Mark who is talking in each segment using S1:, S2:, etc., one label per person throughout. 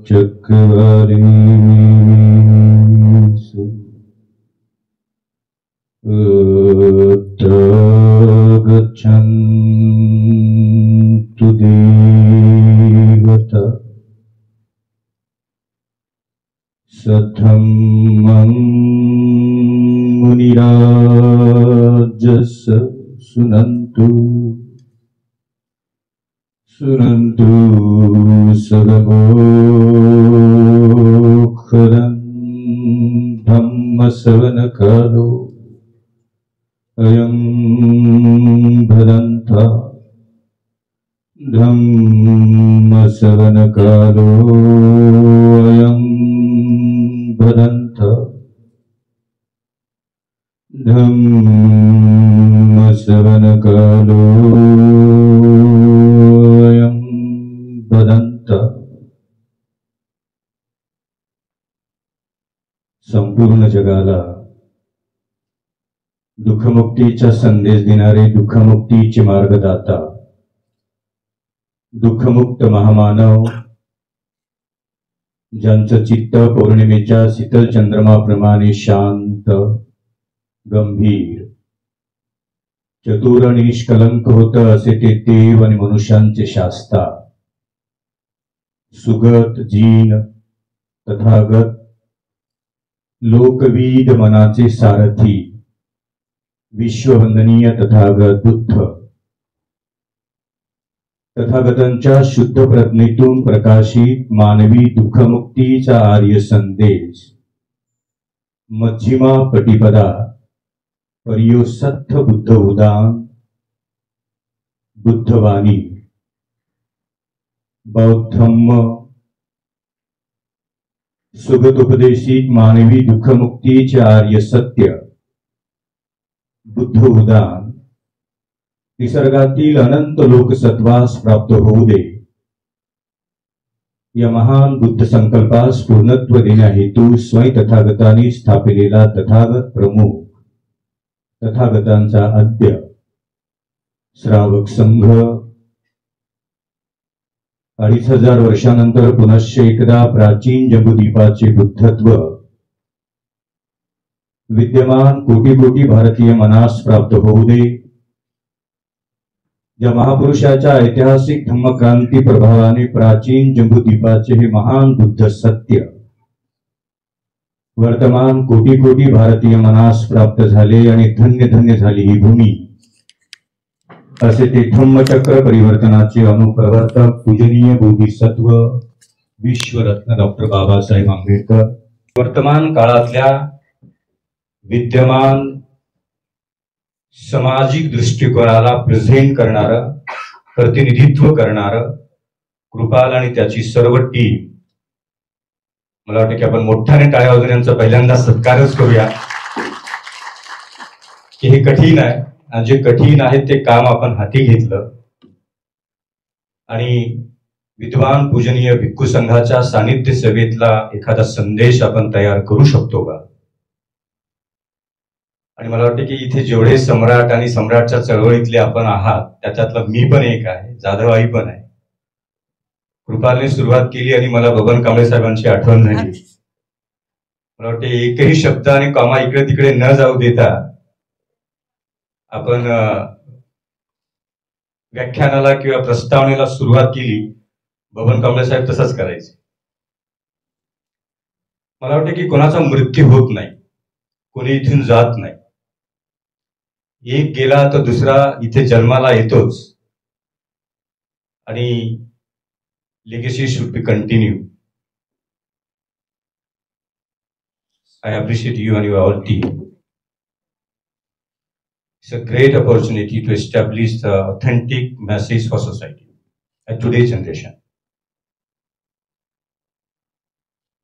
S1: चक्रवारीषु गच्छन्तु देवता सद्धम्मं मुनिराजस सुनन्तु सुनन्तु सदमोक्षरं धम्मश्रवणकालो अयं भदन्ता धम्मश्रवणकालो अयं भदन्ता धम्मश्रवणकालो अयं भदन्ता। संपूर्ण जगाला दुःखमुक्तीचा संदेश देणारे दुःखमुक्तीचे मार्गदाता दुःखमुक्त महामानव ज्यांचं चित्त पौर्णिमेच्या शीतल चंद्रमाप्रमाणे शांत गंभीर चतुर आणि निष्कलंक होतं असे ते देव आणि मनुष्यांचे शास्ता सुगत जीन तथागत लोकविद मनाचे सारथी विश्ववंदनीय तथागत बुद्ध तथागतांच्या शुद्ध प्रज्ञेतून प्रकाशित मानवी दुःखमुक्तीचा आर्य संदेश मध्यमा पटिपदा पर्योसत्थ बुद्ध उदान बुद्धवाणी बौद्धम्म सुगत उपदेशित मानवी दुःखमुक्तीचे आर्य सत्य बुद्ध उदान निसर्गातील अनंत लोकसत्वास प्राप्त होऊ दे या महान बुद्ध संकल्पास पूर्णत्व देण्या हेतू स्वयं तथागतांनी स्थापिलेला तथागत प्रमुख तथागतांचा अद्य श्रावक संघ 2500 वर्षानंतर पुनश्च एकदा प्राचीन जम्बूद्वीपाचे बुद्धत्व विद्यमान कोटी कोटी भारतीय मनास प्राप्त होऊ दे। ज्या महापुरुषाच्या ऐतिहासिक धम्मक्रांती प्रभावाने प्राचीन जम्बूद्वीपाचे हे महान बुद्ध सत्य वर्तमान कोटी कोटी भारतीय मनास प्राप्त झाले आणि धन्य धन्य झाली ही भूमी असे ते धम्मचक्र परिवर्तनाचे अनुप्रवर्तक पूजनीय बोधिसत्व विश्वरत्न डॉक्टर बाबासाहेब आंबेडकर वर्तमान काळातल्या विद्यमान सामाजिक दृष्टिकोनाला प्रेझेंट करणारं प्रतिनिधित्व करणारं कृपाल आणि त्याची सर्व टीम मला वाटतं की आपण मोठ्याने टाळ्या वाजवून यांचा पहिल्यांदा सत्कारच करूया की हे कठीण आहे आणि जे कठीण आहे ते काम आपण हाती घेतलं आणि विद्वान पूजनीय भिक्खू संघाच्या सानिध्य सेवेतला एखादा संदेश आपण तयार करू शकतो का। आणि मला वाटतं की इथे जेवढे सम्राट आणि सम्राटच्या चळवळीतले आपण आहात त्याच्यातला मी पण एक आहे जाधवआई पण आहे। कृपालने सुरुवात केली आणि मला बबन कांबळे साहेबांची आठवण झाली। मला वाटतं एकही शब्द आणि कॉमा इकडे तिकडे न जाऊ देता आपण व्याख्यानाला किंवा प्रस्तावनेला सुरुवात केली। बबन कांबळे साहेब तसंच करायचे। मला वाटतं की कोणाचा मृत्यू होत नाही कोणी इथून जात नाही एक गेला तर दुसरा इथे जन्माला येतोच आणि legacy should be continued. I appreciate you and your whole team. It's a great opportunity to establish the authentic message for society at today's generation.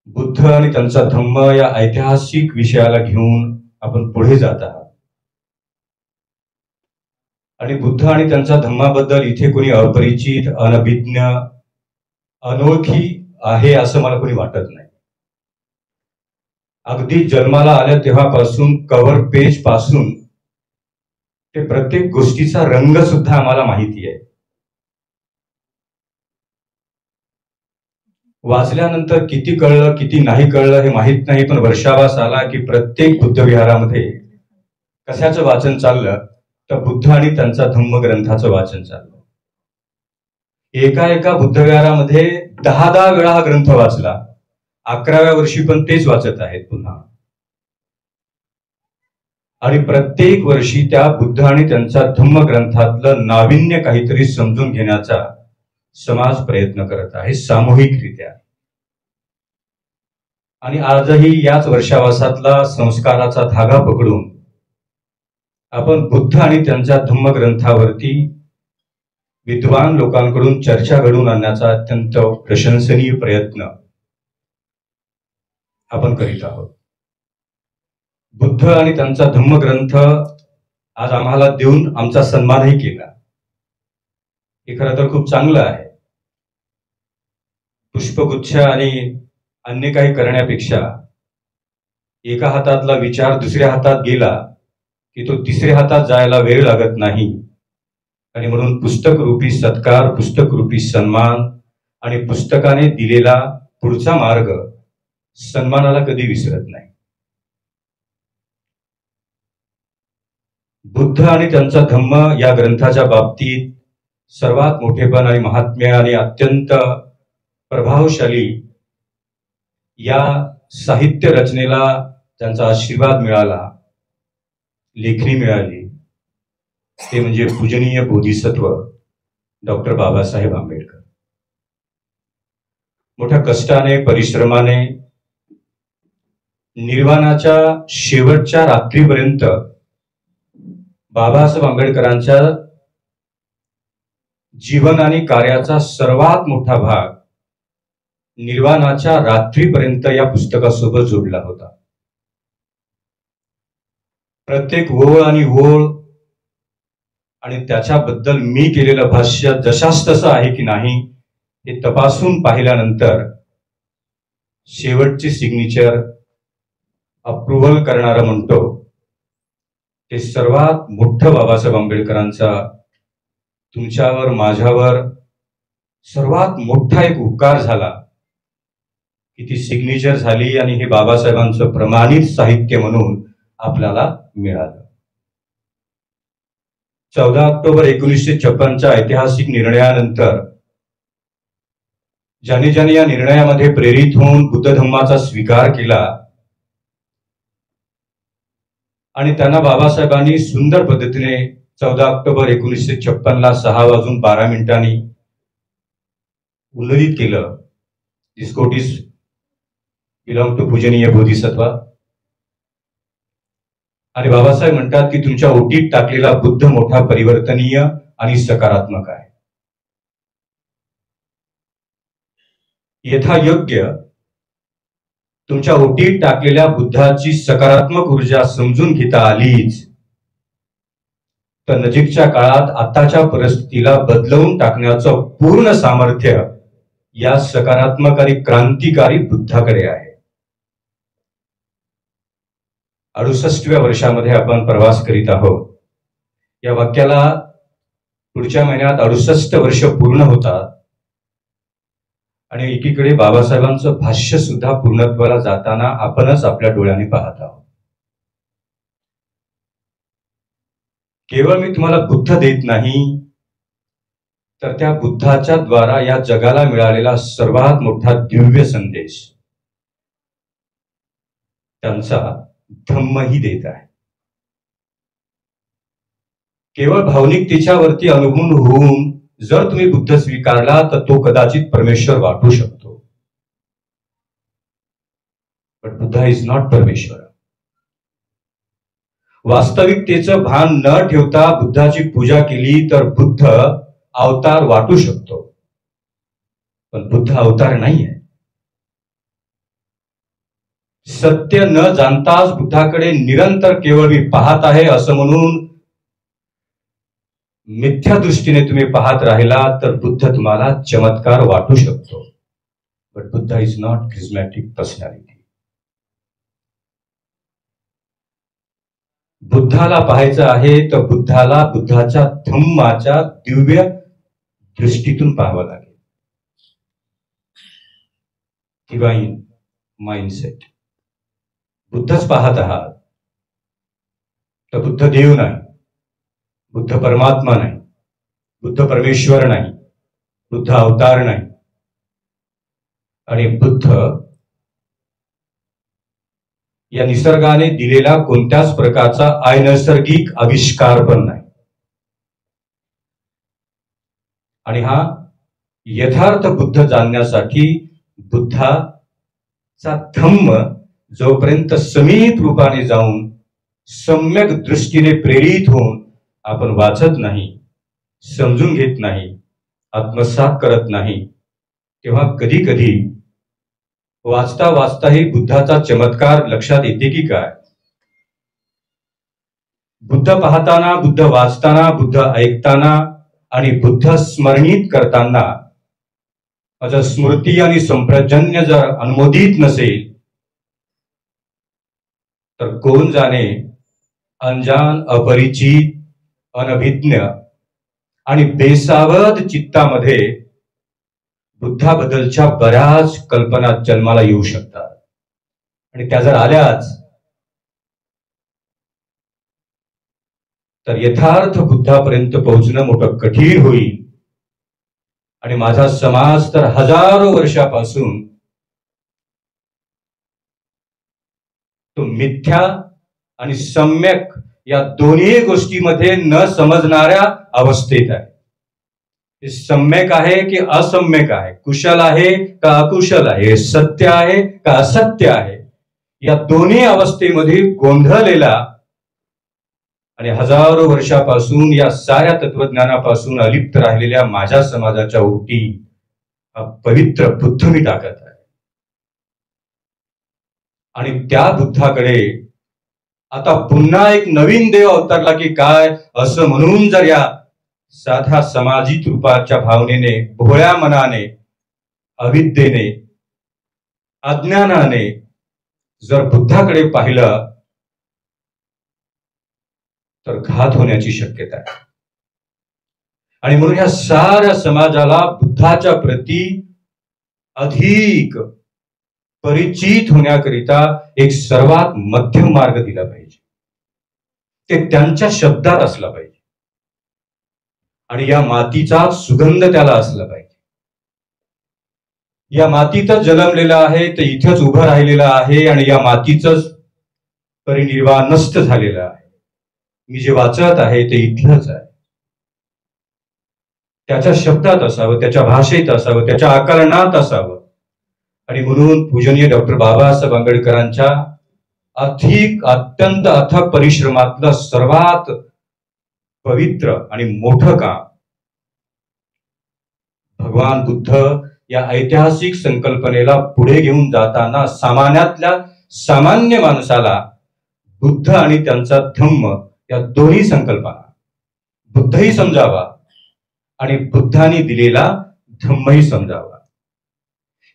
S1: Buddha आणि त्यांचा धम्म या ऐतिहासिक विषयाला घेऊन आपण पुढे जात आहात आणि बुद्ध आणि त्यांच्या धम्माबद्दल इथे कोणी अपरिचित अनभिज्ञ अनोळखी आहे असं मला कोणी वाटत नाही। अगदी जन्माला आल्या तेव्हापासून कव्हर पेज पासून ते प्रत्येक गोष्टीचा रंग सुद्धा आम्हाला माहिती आहे। वाचल्यानंतर किती कळलं किती नाही कळलं हे माहित नाही, पण वर्षावास आला की प्रत्येक बुद्धविहारामध्ये कशाचं वाचन चाललं तर बुद्ध आणि त्यांचा धम्मग्रंथाचं वाचन चाललं. एका बुद्धविहारामध्ये 10 वेळा हा ग्रंथ वाचला. 11व्या वर्षी पण तेच वाचत आहेत पुन्हा. आणि प्रत्येक वर्षी त्या बुद्ध आणि त्यांच्या धम्मग्रंथातलं नाविन्य काहीतरी समजून घेण्याचा समाज प्रयत्न करत आहे सामूहिकरित्या. आणि आजही याच वर्षावासातला संस्काराचा धागा पकडून आपण बुद्ध आणि त्यांच्या धम्मग्रंथावरती विद्वान लोकांकडून चर्चा घडवून आणण्याचा अत्यंत प्रशंसनीय प्रयत्न आपण करीत आहोत. बुद्ध आणि त्यांचा धम्मग्रंथ आज आम्हाला देऊन आमचा सन्मानही केला. हे खरं तर खूप चांगलं आहे. पुष्पगुच्छ आणि अन्य काही करण्यापेक्षा एका हातातला विचार दुसऱ्या हातात गेला की तो तिसऱ्या हातात जायला वेळ लागत नाही. आणि म्हणून पुस्तक रूपी सत्कार, पुस्तक रूपी सन्मान आणि पुस्तकाने दिलेला पुढचा मार्ग सन्मानाला कधी विसरत नाही. बुद्ध आणि त्यांचा धम्म या ग्रंथाच्या बाबतीत सर्वात मोठेपण आणि महात्म्य आणि अत्यंत प्रभावशाली या साहित्य रचनेला त्यांचा आशीर्वाद मिळाला, लेखणी मिळाली, ते म्हणजे पूजनीय बोधिसत्व डॉक्टर बाबासाहेब आंबेडकर. मोठ्या कष्टाने परिश्रमाने निर्वाणाच्या शेवटच्या रात्रीपर्यंत बाबासाहेब आंबेडकरांच्या जीवन आणि कार्याचा सर्वात मोठा भाग निर्वाणाच्या रात्रीपर्यंत या पुस्तकासोबत जोडला होता. प्रत्येक ओळ आणि ओळ आणि त्याच्याबद्दल मी केलेलं भाष्य जशास तसं आहे की नाही हे तपासून पाहिल्यानंतर शेवटची सिग्नेचर अप्रुव्हल करणारा म्हणतो ते सर्वात मोठं बाबासाहेब आंबेडकरांचा तुमच्यावर माझ्यावर सर्वात मोठा एक उपकार झाला की ती सिग्नेचर झाली आणि हे बाबासाहेबांचं प्रमाणित साहित्य म्हणून आपल्याला मिळालं. 14 ऑक्टोबर 1956च्या ऐतिहासिक निर्णयानंतर ज्याने ज्याने या निर्णयामध्ये प्रेरित होऊन बुद्ध धम्माचा स्वीकार केला आणि त्यांना बाबासाहेबांनी सुंदर पद्धतीने 14 ऑक्टोबर 1956ला 6:12 उल्लेखित केलं. This quote is belong to पूजनीय बोधिसत्व. आणि बाबासाहेब म्हणतात की तुमच्या ओटीत टाकलेला बुद्ध मोठा परिवर्तनीय आणि सकारात्मक आहे. यथायोग्य तुमच्या ओटीत टाकलेल्या बुद्धाची सकारात्मक ऊर्जा समजून घेता आलीच तर नजीकच्या काळात आताच्या परिस्थितीला बदलवून टाकण्याचं पूर्ण सामर्थ्य या सकारात्मक आणि क्रांतिकारी बुद्धाकडे आहे. 68व्या वर्षामध्ये आपण प्रवास करीत आहोत. या वाक्याला पुढच्या महिन्यात 68 वर्ष पूर्ण होतात आणि एकीकडे बाबासाहेबांचं भाष्य सुद्धा पूर्णत्वाला जाताना आपणच आपल्या डोळ्याने पाहत आहोत. केवळ मी तुम्हाला बुद्ध देत नाही तर त्या बुद्धाच्या द्वारा या जगाला मिळालेला सर्वात मोठा दिव्य संदेश त्यांचा धम्मही देत आहे. केवळ भावनिकतेच्या वरती अवलंबून होऊन जर तुम्ही बुद्ध स्वीकारला तर तो कदाचित परमेश्वर वाटू शकतो. बट बुद्ध इज नॉट परमेश्वर. वास्तविकतेचं भान न ठेवता बुद्धाची पूजा केली तर बुद्ध अवतार वाटू शकतो, पण बुद्ध अवतार नाही आहे. सत्य न जाणताच बुद्धाकडे निरंतर केवळ मी पाहत आहे असं म्हणून मिथ्या दृष्टीने तुम्ही पाहत राहिला तर बुद्ध तुम्हाला चमत्कार वाटू शकतो. But Buddha is not charismatic personality. बुद्धाला पाहायचं आहे तर बुद्धाला बुद्धाच्या धम्माच्या दिव्य दृष्टीतून पाहावं लागेल. Divine mindset. बुद्धच पाहत आहात तर बुद्ध देव नाही, बुद्ध परमात्मा नाही, बुद्ध परमेश्वर नाही, बुद्ध अवतार नाही, आणि बुद्ध या निसर्गाने दिलेला कोणत्याच प्रकारचा अनैसर्गिक आविष्कार पण नाही. आणि हा यथार्थ बुद्ध जाणण्यासाठी बुद्धाचा धम्म जोपर्यंत समीप रूपाने जाऊन सम्यक दृष्टीने प्रेरित होऊन आपण वाचत नाही, समजून घेत नाही, आत्मसात करत नाही, तेव्हा कधी कधी वाचता वाचताही बुद्धाचा चमत्कार लक्षात येते की काय. बुद्ध पाहताना, बुद्ध वाचताना, बुद्ध ऐकताना आणि बुद्ध स्मरणित करताना माझं स्मृती आणि संप्रजन्य जर अनुमोदित नसेल तर कोण जाणे अनजान, अपरिचित, अनभिज्ञ आणि बेसावध चित्तामध्ये बुद्धाबद्दलच्या बऱ्याच कल्पना जन्माला येऊ शकतात. आणि त्या जर आल्याच तर यथार्थ बुद्धापर्यंत पोहोचणं मोठं कठीण होईल. आणि माझा समाज तर हजारो वर्षापासून तो मिथ्या आणि सम्यक या दोन्ही गोष्टीमध्ये न समजणाऱ्या अवस्थेत आहे. हे सम्यक आहे की असम्यक आहे, कुशल आहे का अकुशल आहे, सत्य आहे का असत्य आहे, या दोन्ही अवस्थेमध्ये गोंधळलेला आणि हजारो वर्षापासून या साऱ्या तत्वज्ञानापासून अलिप्त राहिलेल्या माझ्या समाजाच्या ओटी हा पवित्र बुद्ध मी टाकत आहे. आणि त्या बुद्धाकडे आता पुन्हा एक नवीन देव अवतरला की काय असं म्हणून जर या साध्या सामाजिक रूपाच्या भावनेने, भोळ्या मनाने, अविद्येने, अज्ञानाने जर बुद्धाकडे पाहिलं तर घात होण्याची शक्यता आहे. आणि म्हणून या साऱ्या समाजाला बुद्धाच्या प्रती अधिक परिचित होण्याकरिता एक सर्वात मध्यम मार्ग दिला पाहिजे. ते त्यांच्या शब्दात असला पाहिजे आणि या मातीचा सुगंध त्याला असला पाहिजे. या मातीतच जन्मलेला आहे, ते इथेच उभं राहिलेलं आहे आणि या मातीचंच परिनिर्वाण नष्ट झालेलं आहे. मी जे वाचत आहे ते इथलंच आहे. त्याच्या शब्दात असावं, त्याच्या भाषेत असावं, त्याच्या आकलनात असावं. आणि म्हणून पूजनीय डॉक्टर बाबासाहेब आंबेडकरांच्या अत्यंत अथक परिश्रमातलं सर्वात पवित्र आणि मोठं काम भगवान बुद्ध या ऐतिहासिक संकल्पनेला पुढे घेऊन जाताना सामान्यातल्या सामान्य माणसाला बुद्ध आणि त्यांचा धम्म या दोन्ही संकल्पना बुद्धही समजावा आणि बुद्धांनी दिलेला धम्मही समजावा.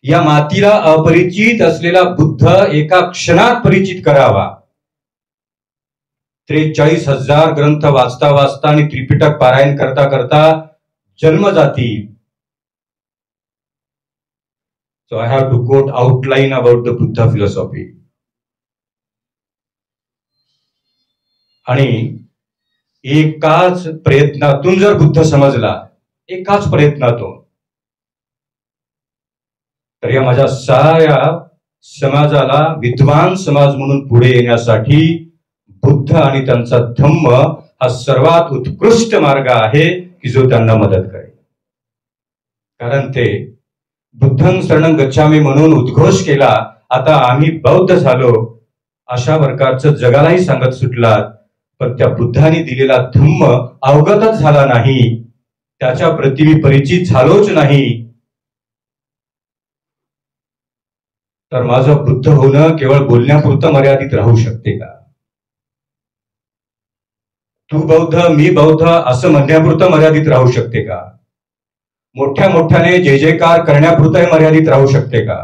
S1: या मातीला अपरिचित असलेला बुद्ध एका क्षणात परिचित करावा. 43,000 ग्रंथ वाचता वाचता आणि त्रिपिटक पारायण करता करता जन्म जातील. So I have to quote outline about the Buddha philosophy. आणि एकाच प्रयत्नातून जर बुद्ध समजला, एकाच प्रयत्नातून, तर या माझ्या साऱ्या समाजाला विद्वान समाज म्हणून पुढे येण्यासाठी बुद्ध आणि त्यांचा धम्म हा सर्वात उत्कृष्ट मार्ग आहे की जो त्यांना मदत करेल. कारण ते बुद्धं शरणं गच्छामी म्हणून उद्घोष केला, आता आम्ही बौद्ध झालो अशा प्रकारचं जगालाही सांगत सुटलात, पण त्या बुद्धांनी दिलेला धम्म अवगतच झाला नाही, त्याच्या प्रति मी परिचित झालोच नाही, तर माझं बुद्ध होणं केवळ बोलण्यापुरतं मर्यादित राहू शकते का? तू बौद्ध मी बौद्ध असं म्हणण्यापुरतं मर्यादित राहू शकते का? मोठ्या मोठ्याने जय जयकार करण्यापुरतं मर्यादित राहू शकते का?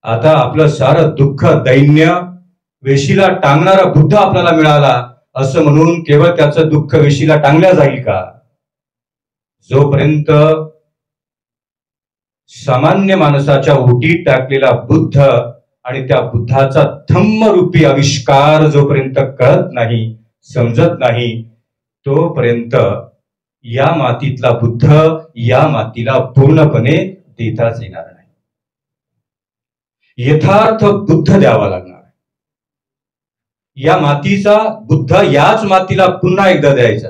S1: आता आपलं सारं दुःख, दैन्य वेशीला टांगणारा बुद्ध आपल्याला मिळाला असं म्हणून केवळ त्याचं दुःख वेशीला टांगल्या जाईल का? जोपर्यंत सामान्य माणसाच्या ओटीत टाकलेला बुद्ध आणि त्या बुद्धाचा धम्मरूपी आविष्कार जोपर्यंत कळत नाही, समजत नाही, तोपर्यंत या मातीतला बुद्ध या मातीला पूर्णपणे देताच येणार नाही. यथार्थ बुद्ध द्यावा लागणार. या मातीचा बुद्ध याच मातीला पुन्हा एकदा द्यायचा.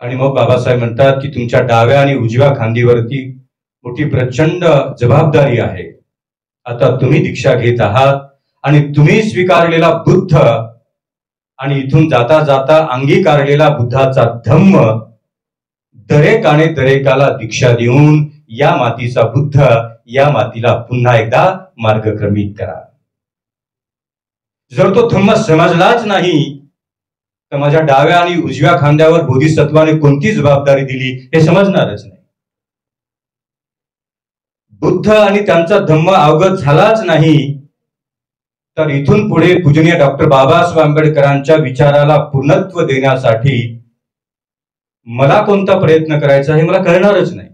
S1: आणि मग बाबासाहेब म्हणतात की तुमच्या डाव्या आणि उजव्या खांदीवरती मोठी प्रचंड जबाबदारी आहे. आता तुम्ही दीक्षा घेत आहात आणि तुम्ही स्वीकारलेला बुद्ध आणि इथून जाता जाता अंगीकारलेला बुद्धाचा धम्म दरेकाने दरेकाला दीक्षा देऊन या मातीचा बुद्ध या मातीला पुन्हा एकदा मार्गक्रमित करा. जर तो धम्म समजलाच नाही तर माझ्या डाव्या आणि उजव्या खांद्यावर बोधिसत्वाने कोणती जबाबदारी दिली हे समजणारच नाही. बुद्ध आणि त्यांचा धम्म अवगत झालाच नाही तर इथून पुढे पूजनीय डॉक्टर बाबासाहेब आंबेडकरांच्या विचाराला पूर्णत्व देण्यासाठी मला कोणता प्रयत्न करायचा हे मला कळणारच नाही.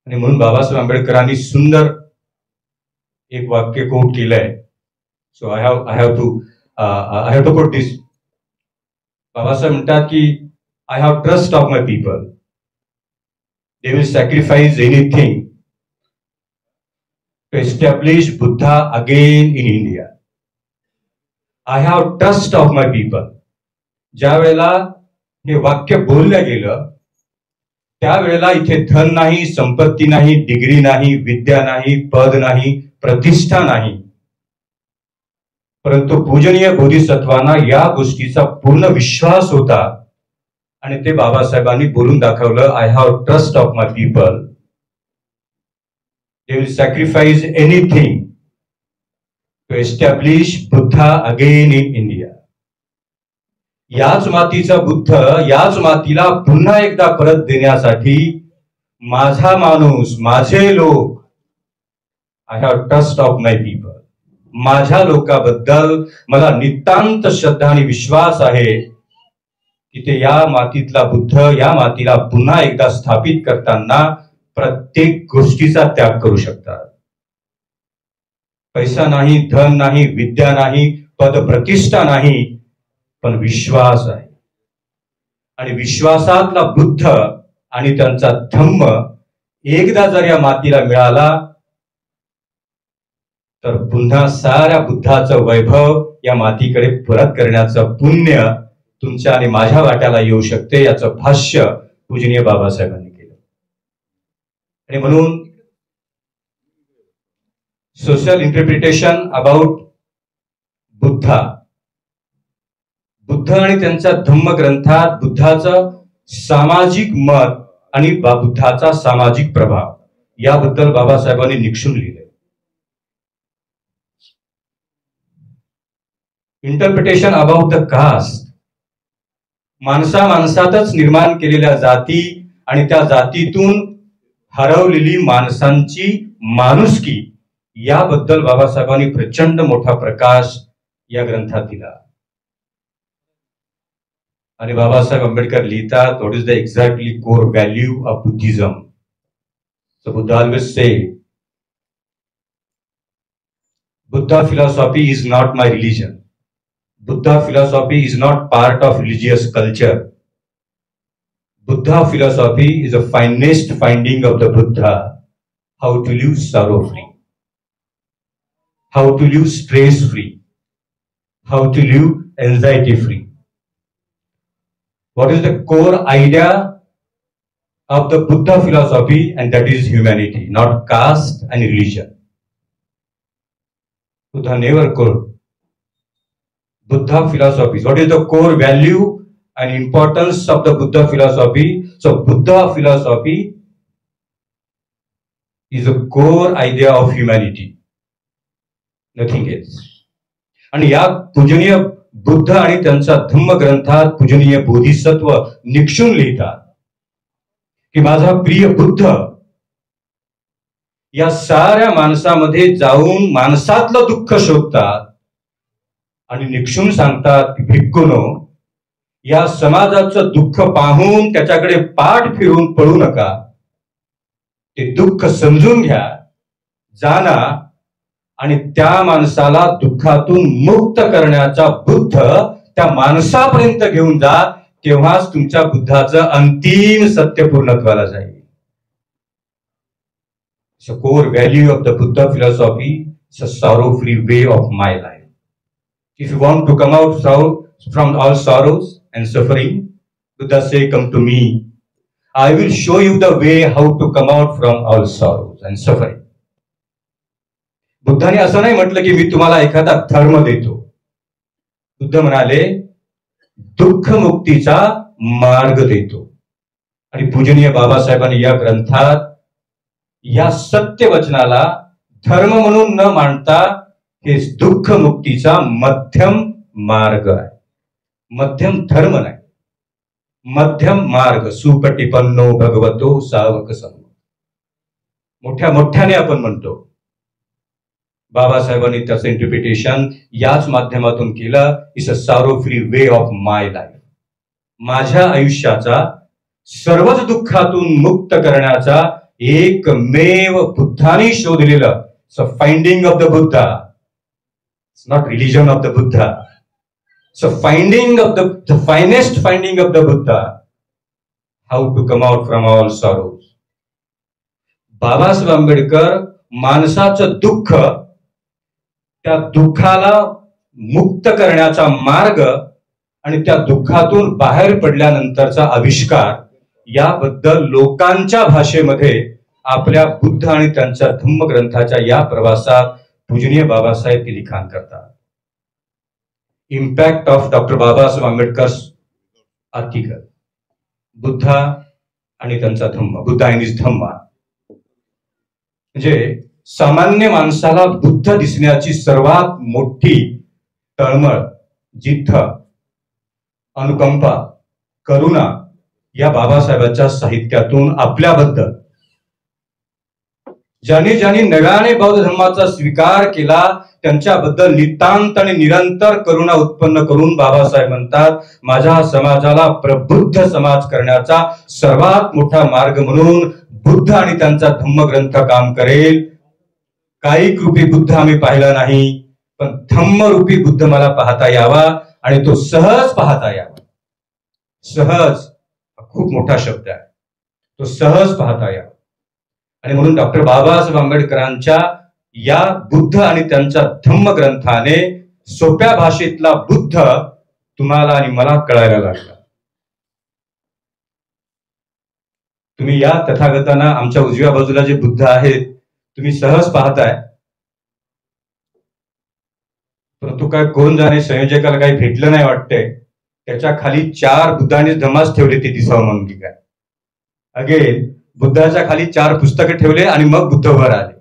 S1: आणि म्हणून बाबासाहेब आंबेडकरांनी सुंदर एक वाक्य कोट केलंय. So I have to quote this. Babasaheb म्हणतात की I have trust of my people. They will sacrifice anything to establish Buddha again in India. I have trust of my people. ज्या वेळेला हे वाक्य बोललं गेलं त्यावेळेला इथे धन नाही, संपत्ती नाही, डिग्री नाही, विद्या नाही, पद नाही, प्रतिष्ठा नाही, परंतु पूजनीय बोधिसत्वांना या गोष्टीचा पूर्ण विश्वास होता आणि ते बाबासाहेबांनी बोलून दाखवलं. I have trust of my people. They will sacrifice anything to establish Buddha again in India. याच मातीचा बुद्ध याच मातीला पुन्हा एकदा परत देण्यासाठी माझा माणूस, माझे लोक, I have trust of my people. माझ्या लोकांबद्दल मला नितांत श्रद्धा आणि विश्वास आहे की ते या मातीतला बुद्ध या मातीला पुन्हा एकदा स्थापित करताना प्रत्येक गोष्टीचा त्याग करू शकतात. पैसा नाही, धन नाही, विद्या नाही, पद प्रतिष्ठा नाही, पण विश्वास आहे. आणि विश्वासातला बुद्ध आणि त्यांचा धम्म एकदा जर या मातीला मिळाला तर पुन्हा साऱ्या बुद्धाचं वैभव या मातीकडे परत करण्याचं पुण्य तुमच्या आणि माझ्या वाट्याला येऊ शकते. याचं भाष्य पूजनीय बाबासाहेबांनी. आणि म्हणून social interpretation about Buddha, Buddha आणि त्यांच्या धम्म ग्रंथात बुद्धाचं सामाजिक मत आणि बुद्धाचा सामाजिक प्रभाव याबद्दल बाबासाहेबांनी निक्षून लिहिले. इंटरप्रिटेशन अबाउट द कास्ट, माणसातच निर्माण केलेल्या जाती आणि त्या जातीतून हरवलेली माणसांची माणुसकी याबद्दल बाबासाहेबांनी प्रचंड मोठा प्रकाश या ग्रंथात दिला. आणि बाबासाहेब आंबेडकर लिहितात, what is the exactly core value of Buddhism. So Buddha always say, Buddha philosophy is not my religion. Buddha philosophy is not part of religious culture. Buddha philosophy is a finest finding of the Buddha, how to live sorrow free, how to live stress free, how to live anxiety free. What is the core idea of the Buddha philosophy? And that is humanity, not caste and religion. Buddha never called Buddha philosophy. What is the core value and importance of the Buddha philosophy? So Buddha philosophy is a core idea of humanity, nothing else. आणि या पूजनीय बुद्ध आणि त्यांच्या धम्म ग्रंथात पूजनीय बोधिसत्व निक्षून लिहितात की माझा प्रिय बुद्ध या साऱ्या माणसामध्ये जाऊन माणसातलं दुःख शोधतात आणि निक्षून सांगतात की भिक्खूनो, या समाजाचं दुःख पाहून त्याच्याकडे पाठ फिरून पळू नका, ते दुःख समजून घ्या, जाणा आणि त्या माणसाला दुःखातून मुक्त करण्याचा बुद्ध त्या माणसापर्यंत घेऊन जा, तेव्हाच तुमच्या बुद्धाचं अंतिम सत्य पूर्णत्वाला जाईल. It's a core value of the Buddha philosophy. It's a sorrow-free way of my life. If you want to come out from all sorrows and suffering, Buddha say, come to me. I will show you the way how to come out from all sorrows and suffering. बुद्धाने असं नाही म्हटलं की मी तुम्हाला एखादा धर्म देतो. बुद्ध म्हणाले दुःख मुक्तीचा मार्ग देतो. आणि पूजनीय बाबासाहेबांनी या ग्रंथात या सत्य वचनाला धर्म म्हणून न मांडता हे दुःख मुक्तीचा मध्यम मार्ग आहे. मध्यम धर्म नाही, मध्यम मार्ग. सुपटिपन्नो भगवतो सावक संग. मोठ्या मोठ्याने आपण म्हणतो. बाबासाहेबांनी त्याचं इंटरप्रिटेशन याच माध्यमातून केलं. It's a sorrow free way of my life. माझ्या आयुष्याचा सर्वच दुःखातून मुक्त करण्याचा एकमेव बुद्धाने शोधलेलं. So finding of the Buddha. It's not religion of the Buddha. So finding of the finest finding of the Buddha. How to come out from all sorrows. Babasaheb Ambedkar माणसाचं दुःख, त्या दुःखाला मुक्त करण्याचा मार्ग आणि त्या दुःखातून बाहेर पडल्यानंतरचा आविष्कार याबद्दल लोकांच्या भाषेमध्ये आपल्या बुद्ध आणि त्यांच्या धम्मग्रंथाच्या या प्रवासात पूजनीय बाबासाहेब ते लिखाण करतात. Impact of doctor Babasaheb Ambedkar's article, Buddha आणि त्यांचा धम्म, बुद्धा अँड हिज धम्मा. म्हणजे सामान्य माणसाला बुद्ध दिसण्याची सर्वात मोठी तळमळ, जिद्द, अनुकंपा, करुणा या बाबासाहेबांच्या साहित्यातून आपल्याबद्दल ज्यांनी ज्यांनी नव्याने बौद्ध धर्माचा स्वीकार केला त्यांच्याबद्दल नितांत आणि निरंतर करुणा उत्पन्न करून बाबासाहेब म्हणतात माझ्या समाजाला प्रबुद्ध समाज करण्याचा सर्वात मोठा मार्ग म्हणून बुद्ध आणि त्यांचा धम्मग्रंथ काम करेल. काही रूपी बुद्ध आम्ही पाहिला नाही, पण धम्मरूपी बुद्ध मला पाहता यावा आणि तो सहज पाहता यावा. सहज खूप मोठा शब्द आहे, तो सहज पाहता यावा. आणि म्हणून डॉक्टर बाबासाहेब आंबेडकरांच्या या बुद्ध आणि त्यांच्या धम्मग्रंथाने सोप्या भाषेतला बुद्ध तुम्हाला आणि मला कळायला लागला. तुम्ही या तथागतांना आमच्या उजव्या बाजूला जे बुद्ध आहेत तुम्ही सहज पाहताय, परंतु काय कोण जाणे संयोजकाला काही भेटलं नाही वाटतंय. त्याच्या खाली 4 बुद्धाने धम्माच ठेवले ते दिसावं म्हणून की काय. अगेन बुद्धाच्या खाली 4 पुस्तकं ठेवले आणि मग बुद्ध वर आले.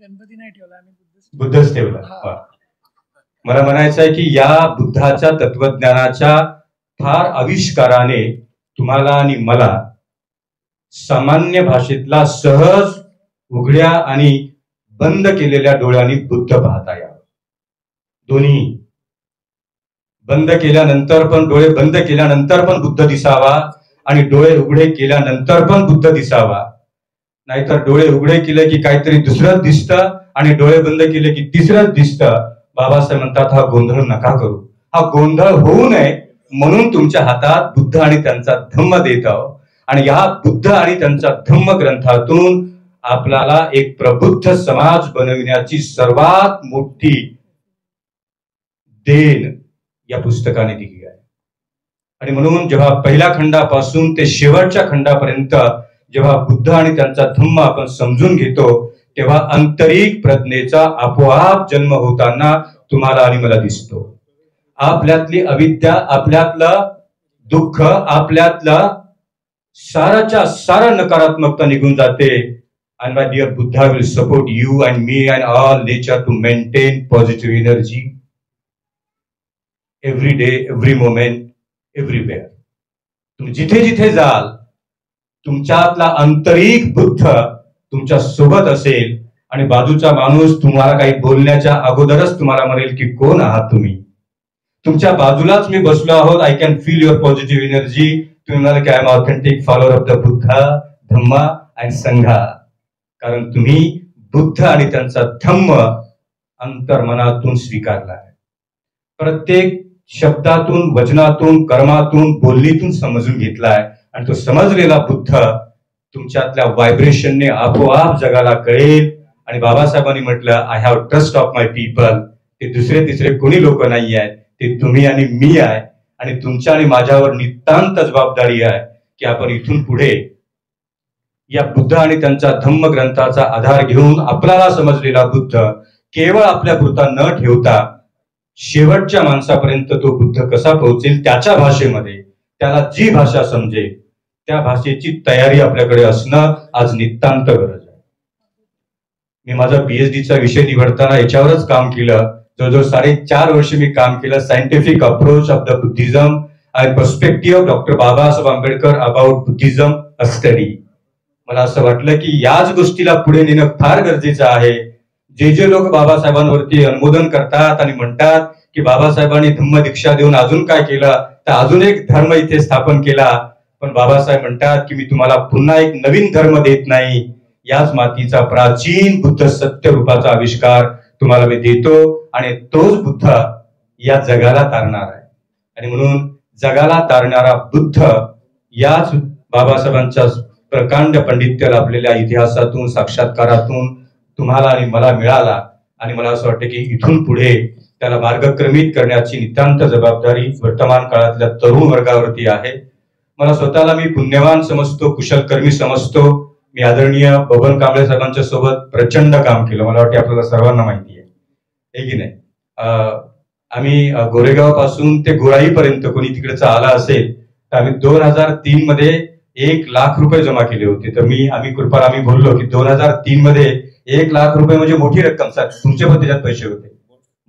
S2: गणपती नाही ठेवला,
S1: बुद्धच ठेवला. मला म्हणायचं आहे की या बुद्धाच्या तत्वज्ञानाच्या फार आविष्काराने तुम्हाला आणि मला सामान्य भाषेतला सहज उघड्या आणि बंद केलेल्या डोळ्यांनी बुद्ध पाहता यावं. दोन्ही बंद केल्यानंतर पण, डोळे बंद केल्यानंतर पण बुद्ध दिसावा आणि डोळे उघडे केल्यानंतर पण बुद्ध दिसावा. नाहीतर डोळे उघडे केले की काहीतरी दुसरंच दिसतं आणि डोळे बंद केले की तिसरंच दिसतं. बाबासाहेब म्हणतात हा गोंधळ नका करू. हा गोंधळ होऊ नये म्हणून तुमच्या हातात बुद्ध आणि त्यांचा धम्म देत आहोत. आणि या बुद्ध आणि त्यांच्या धम्म ग्रंथातून आपल्याला एक प्रबुद्ध समाज बनविण्याची सर्वात मोठी देण या पुस्तकाने दिली आहे. आणि म्हणून जेव्हा पहिल्या खंडापासून ते शेवटच्या खंडापर्यंत जेव्हा बुद्ध आणि त्यांचा धम्म आपण समजून घेतो तेव्हा आंतरिक प्रज्ञेचा आपोआप जन्म होताना तुम्हाला आणि मला दिसतो. आपल्यातली अविद्या, आपल्यातलं दुःख, आपल्यातलं साराच्या सारा नकारात्मकता निघून जाते. And my dear Buddha will support you and me and all nature to maintain positive energy every day, every moment, everywhere. तुम्ही जिथे जिथे जाल तुमच्यातला आंतरिक बुद्ध तुमच्या सोबत असेल आणि बाजूचा माणूस तुम्हाला काही बोलण्याच्या अगोदरच तुम्हाला म्हणेल की कोण आहात तुम्ही. तुमच्या बाजूलाच मी बसलो आहोत. I can feel your positive energy. तुम्ही म्हणाल की I am authentic follower of the Buddha Dhamma. आणि संघा, कारण तुम्ही बुद्ध आणि त्यांचा धम्म अंतर्मनातून स्वीकारला आहे. प्रत्येक शब्दातून, वचनातून, कर्मातून, बोलणीतून समजून घेतलाय आणि तो समजलेला बुद्ध तुमच्यातल्या व्हायब्रेशनने आपोआप जगाला कळेल. आणि बाबासाहेबांनी म्हटलं, I have trust of my people. ते दुसरे तिसरे कोणी लोक नाही आहेत, ते तुम्ही आणि मी आहे. आणि तुमच्या आणि माझ्यावर नितांत जबाबदारी आहे की आपण इथून पुढे या बुद्ध आणि त्यांच्या धम्म ग्रंथाचा आधार घेऊन आपल्याला समजलेला बुद्ध केवळ आपल्या पुरता न ठेवता शेवटच्या माणसापर्यंत तो बुद्ध कसा पोहोचेल त्याच्या भाषेमध्ये, त्याला जी भाषा समजेल त्या भाषेची तयारी आपल्याकडे असणं आज नितांत गरज आहे. मी माझा PhDचा विषय निवडताना याच्यावरच काम केलं. जवळजवळ 4.5 वर्ष मी काम केलं. Scientific approach of the Buddhism आणि perspective of doctor Babasaheb Ambedkar about Buddhism a study. मला असं वाटलं की याच गोष्टीला पुढे नेणं फार गरजेचं आहे. जे लोक बाबासाहेबांवरती अनुमोदन करतात आणि म्हणतात की बाबासाहेबांनी धम्म दीक्षा देऊन अजून काय केलं, तर अजून एक धर्म इथे स्थापन केला. पण बाबासाहेब म्हणतात की मी तुम्हाला पुन्हा एक नवीन धर्म देत नाही, याच मातीचा प्राचीन बुद्ध सत्य रूपाचा आविष्कार तुम्हाला मी देतो आणि तोच बुद्ध या जगाला तारणार आहे. आणि म्हणून जगाला तारणारा बुद्ध याच बाबासाहेबांच्या प्रकांड पंडित्य लाभलेल्या इतिहासातून, साक्षात्कारातून तुम्हाला आणि मला मिळाला. आणि मला असं वाटतं की इथून पुढे त्याला मार्गक्रमित करण्याची नितांत जबाबदारी वर्तमान काळातल्या तरुण वर्गावरती आहे. मला स्वतःला मी पुण्यवान समजतो, कुशलकर्मी समजतो. मी आदरणीय बबन कांबळे साहेबांच्या सोबत प्रचंड काम केलं, मला वाटते आपल्याला सर्वांना माहिती आहे की नाही. आम्ही गोरेगाव पासून ते गोराईपर्यंत कोणी तिकडचा आला असेल तर आम्ही 2003 मध्ये 1 लाख रुपये जमा केले होते. तर आम्ही बोललो की 2003 मध्ये 1 लाख रुपये म्हणजे मोठी रक्कम. सर तुमचे पण त्याच्यात पैसे होते,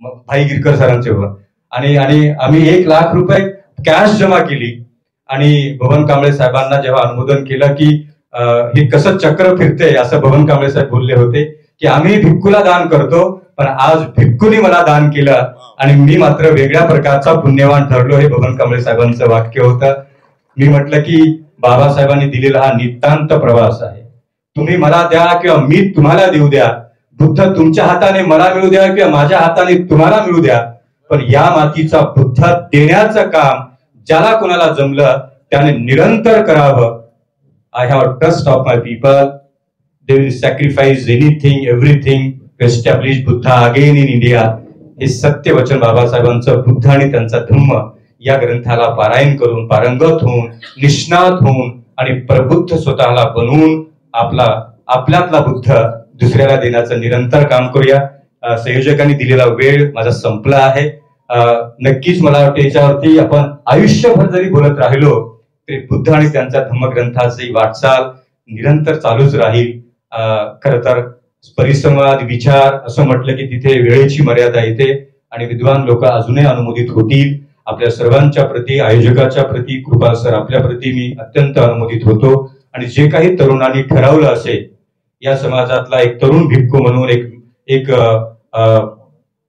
S1: भाई गिरकर सरांचे पण. आणि आम्ही 1 लाख रुपये कॅश जमा केली. आणि बबन कांबळे साहेबांना जेव्हा अनुमोदन केलं की हे कसं चक्र फिरते, असं बबन कांबळे साहेब बोलले होते की आम्ही भिक्खूला दान करतो, पण आज भिक्खूनी मला दान केलं आणि मी मात्र वेगळ्या प्रकारचा पुण्यवान ठरलो. हे बबन कांबळे साहेबांचं वाक्य होतं. मी म्हटलं की बाबासाहेबांनी दिलेला हा नितांत प्रवास आहे. तुम्ही मला द्या किंवा मी तुम्हाला देऊ द्या, बुद्ध तुमच्या हाताने मला मिळू द्या किंवा माझ्या हाताने तुम्हाला मिळू द्या, पण या मातीचा बुद्ध देण्याचं काम ज्याला कोणाला जमलं त्याने निरंतर करावं. I have trust of my people. They will sacrifice anything everything to establish Buddha again in India. हे सत्य वचन बाबासाहेबांचं बुद्ध आणि त्यांचा धम्म या ग्रंथाला पारायण करून, पारंगत होऊन, निष्णात होऊन आणि प्रबुद्ध स्वतःला बनवून आपल्यातला बुद्ध दुसऱ्याला देण्याचं निरंतर काम करूया. संयोजकांनी दिलेला वेळ माझा संपला आहे. नक्कीच मला वाटतं याच्यावरती आपण आयुष्यभर जरी बोलत राहिलो तरी बुद्ध आणि त्यांच्या धम्मग्रंथाची वाटचाल निरंतर चालूच राहील. खर तर परिसंवाद, विचार असं म्हटलं की तिथे वेळेची मर्यादा येते आणि विद्वान लोक अजूनही अनुमोदित होतील. आपल्या सर्वांच्या प्रती, आयोजकाच्या प्रती, कृपा सर आपल्या प्रती मी अत्यंत अनुमोदित होतो. आणि जे काही तरुणांनी ठरवलं असेल, या समाजातला एक तरुण भिक्खू म्हणून, एक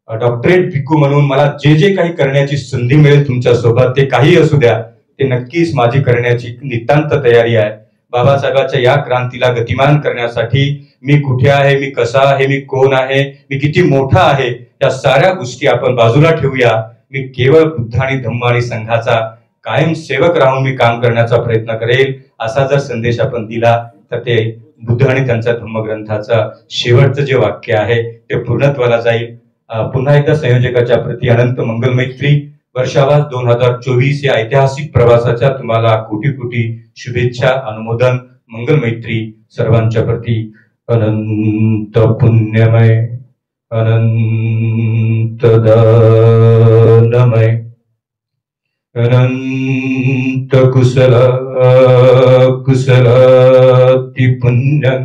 S1: डॉक्टरेट भिक्खू म्हणून मला जे काही करण्याची संधी मिळेल तुमच्या सोबत, ते काही असू द्या, ते नक्कीच माझी करण्याची नितांत तयारी आहे. बाबासाहेबांच्या या क्रांतीला गतिमान करण्यासाठी मी कुठे आहे, मी कसा आहे, मी कोण आहे, मी किती मोठा आहे, या साऱ्या गोष्टी आपण बाजूला ठेवूया. मी केवळ बुद्ध आणि धम्म आणि संघाचा कायम सेवक राहून मी काम करण्याचा प्रयत्न करेल. असा जर संदेश आपण दिला तर ते बुद्ध आणि त्यांच्या धम्मग्रंथाचा शेवटचं जे वाक्य आहे ते पूर्णत्वाला जाईल. पुन्हा एकदा संयोजकाच्या प्रती अनंत मंगल मैत्री. वर्षावास 2024 या ऐतिहासिक प्रवासाच्या तुम्हाला कोटी कोटी शुभेच्छा, अनुमोदन, मंगल मैत्री सर्वांच्या प्रती. अनंत पुण्यमय, अनंत दानमय, अनंत कुशलाति पुण्यं,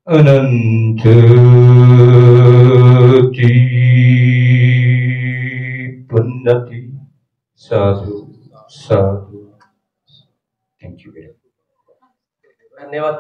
S1: अनंत पुण्यति. साधु साधु. थँक्यू.
S3: धन्यवाद.